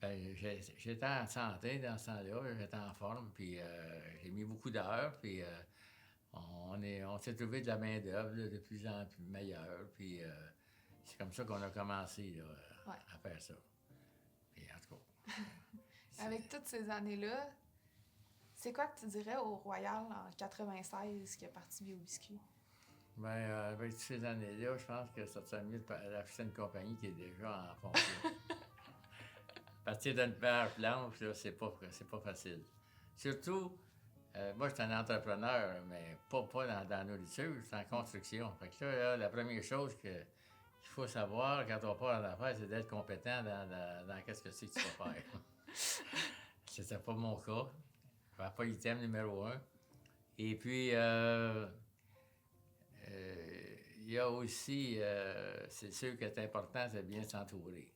Ben, j'étais en santé dans ce temps-là, j'étais en forme, puis j'ai mis beaucoup d'heures, puis on s'est trouvé de la main-d'œuvre là, de plus en plus meilleure, puis c'est comme ça qu'on a commencé là, Ouais. à faire ça. Puis en tout cas, Avec toutes ces années-là, c'est quoi que tu dirais au Royal en 96 qui a parti BioBiscuit? ben, avec toutes ces années-là, je pense que ça serait mieux d'afficher une compagnie qui est déjà en fonction. Partir d'une paire blanche, là, c'est pas facile. Surtout, moi, je suis un entrepreneur, mais pas dans la nourriture, c'est en construction. Fait que là, la première chose qu'il faut savoir quand on part en affaires, c'est d'être compétent dans qu'est-ce que c'est que tu vas faire. C'était pas mon cas. J'avais pas l'item numéro un. Et puis, il y a aussi, c'est sûr que c'est important, c'est bien s'entourer.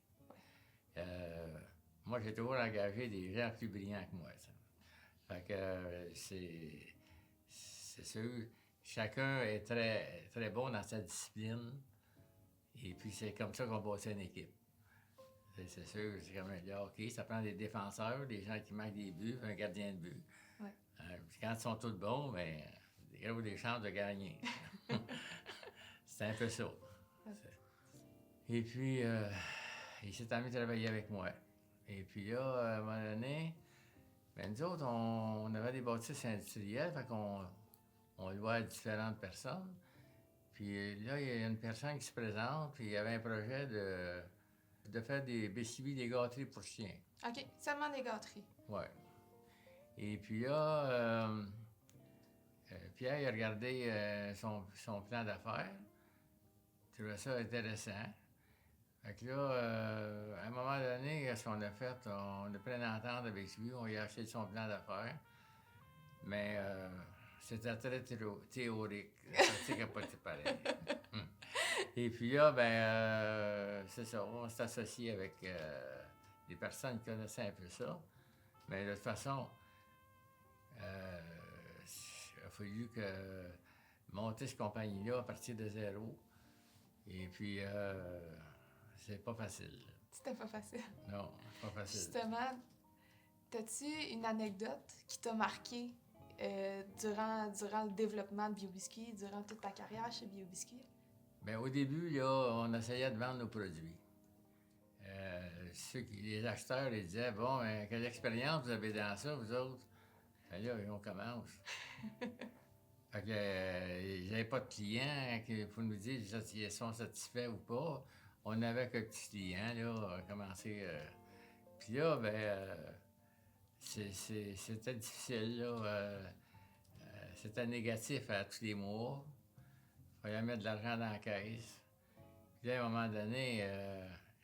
Euh, Moi, j'ai toujours engagé des gens plus brillants que moi. Ça. Fait que c'est sûr, chacun est très, très bon dans sa discipline. Et puis, c'est comme ça qu'on bâtit une équipe. C'est sûr, c'est comme le hockey, ça prend des défenseurs, des gens qui marquent des buts, un gardien de but. Ouais. Puis quand ils sont tous bons, bien, il y a des chances de gagner. C'est un peu ça. Et puis, il s'est mis à travailler avec moi. Et puis là, à un moment donné, ben nous autres, on avait des bâtisses industrielles, fait qu'on louait à différentes personnes. Puis là, il y a une personne qui se présente, puis il y avait un projet de faire des BCB, des gâteries pour chiens. OK, seulement des gâteries. Ouais. Et puis là, Pierre, il a regardé son plan d'affaires. Il trouvait ça intéressant. Fait que là, à un moment donné, qu'est-ce qu'on a fait? On a pris une entente avec lui, on lui a acheté son plan d'affaires. Mais c'était très théorique. Ça s'est capoté pareil. Et puis là, c'est ça, on s'est associé avec des personnes qui connaissaient un peu ça. Mais de toute façon, il a fallu que monter cette compagnie-là à partir de zéro. Et puis, c'est pas facile. C'était pas facile. Non, c'est pas facile. Justement, as-tu une anecdote qui t'a marqué durant le développement de BioBiscuit, durant toute ta carrière chez BioBiscuit? Bien, au début, là, on essayait de vendre nos produits. Les acheteurs, ils disaient, bon, quelle expérience vous avez dans ça, vous autres? Ben là, on commence. Fait que j'avais pas de clients pour nous dire s'ils sont satisfaits ou pas. On n'avait que petits clients, là, à commencer. Puis là, c'était difficile, là. C'était négatif à tous les mois. Il fallait mettre de l'argent dans la caisse. Puis là, à un moment donné,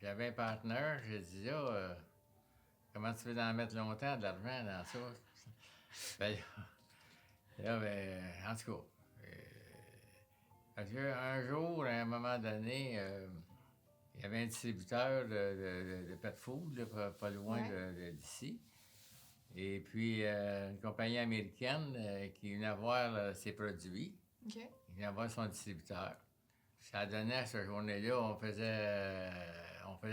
j'avais un partenaire, j'ai dit, là, comment tu veux en mettre longtemps de l'argent dans ça? Ben, en tout cas, un jour, à un moment donné, il y avait un distributeur de pet food, là, pas loin d'ici. Et puis, une compagnie américaine qui venait voir ses produits. OK. Il venait voir son distributeur. Ça donnait à cette journée-là, on faisait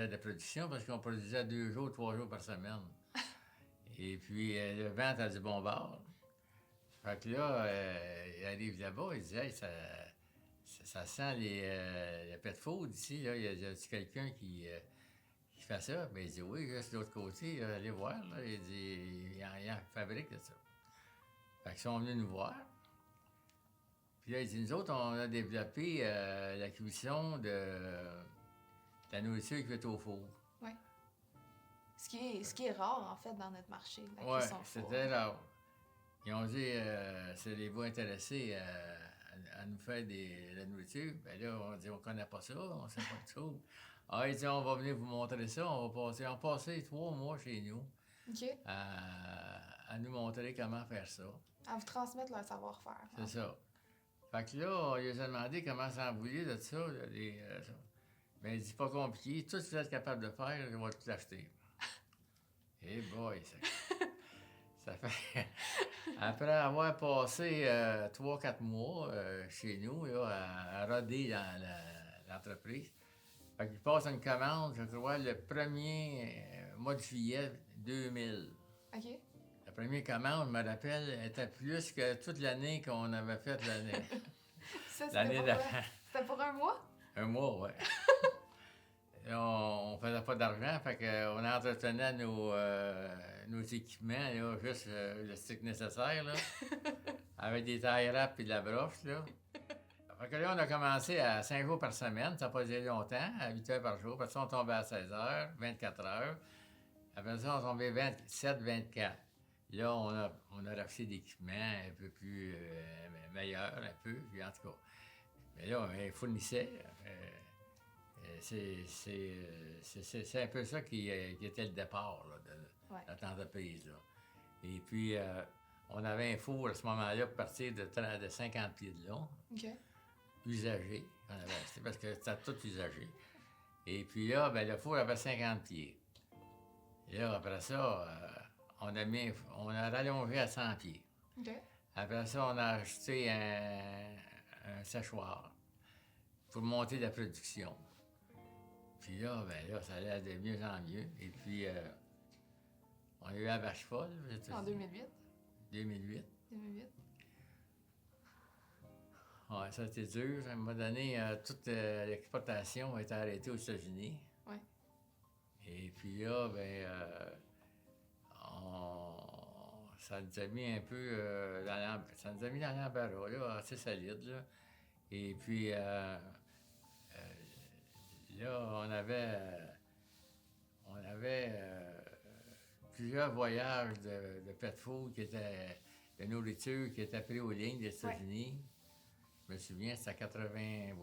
de la production parce qu'on produisait 2 jours, 3 jours par semaine. Et puis, le vent a du bon bord. Fait que là, il arrive là-bas, il dit, hey, ça sent les pet food ici, là. Y a quelqu'un qui fait ça? Ben, il dit, oui, juste de l'autre côté, allez voir, là. Il dit, il en fabrique de ça. Fait qu'ils sont venus nous voir. Puis là, il dit, nous autres, on a développé la cuisson de la nourriture cuite au four. Oui. Ce qui est rare, en fait, dans notre marché, la Oui, cuisson au four. c'était là. Ils ont dit, seriez-vous intéressés à nous faire de la nourriture? Bien là, on dit, on connaît pas ça, on sait pas de tout. Ah, il dit, on va venir vous montrer ça, on va passer 3 mois chez nous OK. à nous montrer comment faire ça. À vous transmettre leur savoir-faire. C'est ça. Fait que là, on lui a demandé comment s'embrouiller de ça. Ça. Ben, il dit, pas compliqué, tout ce que vous êtes capable de faire, je vais tout l'acheter. Eh boy, ça fait... Après avoir passé 3-4 mois chez nous, là, à roder dans l'entreprise, fait qu'il passe une commande, je crois, le 1er mois de juillet 2000. OK. La première commande, je me rappelle, était plus que toute l'année qu'on avait faite l'année. Ça, c'était L'année pour d'avant. quoi? C'était pour un mois? Un mois, oui. On faisait pas d'argent, fait qu'on entretenait nos équipements, là, juste le stick nécessaire, là, avec des tailles rap et de la broche, là. Fait que là, on a commencé à 5 jours par semaine, ça n'a pas duré longtemps, à 8 heures par jour. Après ça, on tombait à 16 heures, 24 heures. Après ça, on tombait 27, 24. Là, on a racheté des équipements un peu plus meilleurs, un peu, puis en tout cas. Mais là, on fournissait. C'est un peu ça qui était le départ là, de Ouais. notre entreprise. Là. Et puis, on avait un four à ce moment-là pour partir de 50 pieds de long, OK. usagé. On avait acheté parce que c'était tout usagé. Et puis là, ben, le four avait 50 pieds. Et là, après ça, on a rallongé à 100 pieds. OK. Après ça, on a acheté un séchoir pour monter la production. Puis là, ben là, ça allait de mieux en mieux. Et puis, on a eu la vache folle. En 2008. 2008. 2008. Ouais, ça a été dur. À un moment donné, toute l'exportation a été arrêtée aux États-Unis. Ouais. Et puis là, ben, ça nous a mis un peu ça nous a mis dans l'embarras, là, assez solide, là. Et puis, là, on avait plusieurs voyages de pet food de nourriture qui étaient pris aux lignes des États-Unis. Je me souviens, c'était 80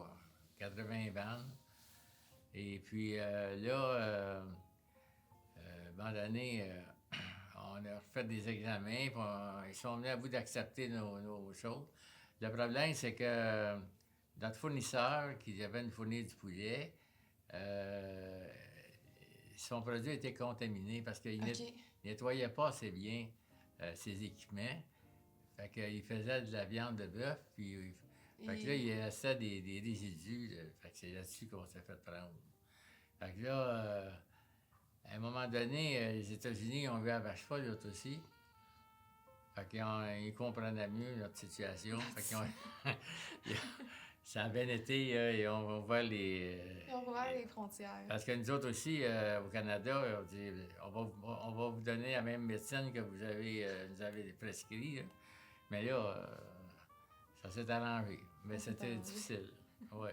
vannes. Et puis là, à un moment donné, on a refait des examens, puis ils sont venus à bout d'accepter nos choses. Le problème, c'est que notre fournisseur, qui avait une fournir du poulet, son produit était contaminé parce qu'il ne nettoyait pas assez bien ses équipements. Fait qu'il faisait de la viande de bœuf, puis fait que là, il restait des résidus. Fait que c'est là-dessus qu'on s'est fait prendre. Fait que là, à un moment donné, les États-Unis ont vu la vache folle, eux aussi. Fait qu'ils comprenaient mieux notre situation. Fait qu'ils ça a bien été, ils ont ouvert les... Ils ont ouvert les frontières. Parce que nous autres aussi, au Canada, on dit, on va vous donner la même médecine que vous avez prescrit. Là. Mais là, ça s'est arrangé. Mais c'était difficile. Oui.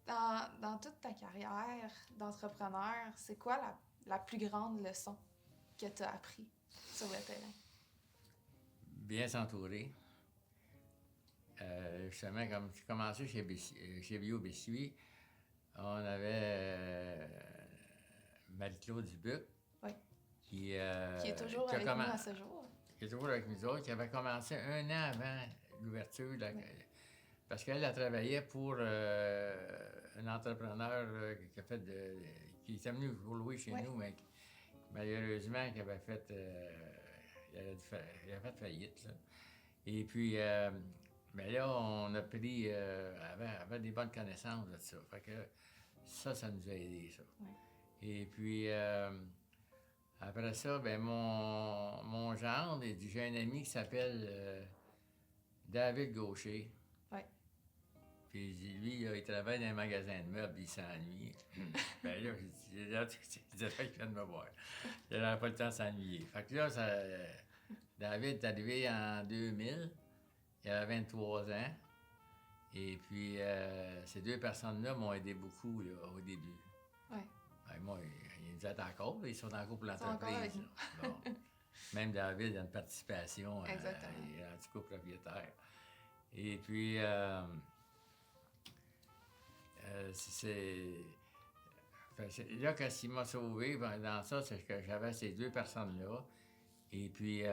Dans toute ta carrière d'entrepreneur, c'est quoi la plus grande leçon que tu as appris sur le terrain? Bien s'entourer. Justement, comme j'ai commencé chez Bio Biscuit, on avait Marie-Claude Dubuc. Oui. Qui est toujours avec nous à ce jour. Qui est toujours avec nous autres, qui avait commencé un an avant l'ouverture. Parce qu'elle a travaillé pour un entrepreneur qui était venu pour louer chez nous, mais malheureusement, qui avait fait, il avait fait faillite. Là. Et puis, mais là, on a pris, avait des bonnes connaissances de ça. Fait que ça nous a aidés, ça. Oui. Et puis, après ça, ben mon gendre, il dit, j'ai un ami qui s'appelle David Gaucher. Oui. Puis lui, il travaille dans un magasin de meubles, il s'ennuie. Ben là, j'ai dit, qu'il vient de me voir. Il n'avait pas le temps de s'ennuyer. Fait que là, David est arrivé en 2000. Il avait 23 ans. Et puis, ces deux personnes-là m'ont aidé beaucoup là, au début. Oui. Ben, moi, ils nous aident encore, ils sont encore pour l'entreprise. Bon. Même David a une participation. Il est rendu copropriétaire. Et puis, là, quand il m'a sauvé dans ça, c'est que j'avais ces deux personnes-là. Et puis,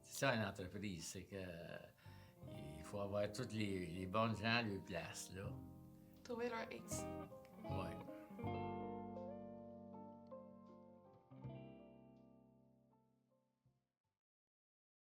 c'est ça une entreprise, c'est que il faut avoir tous les bonnes gens à leur place, là. Trouver leur X. Oui.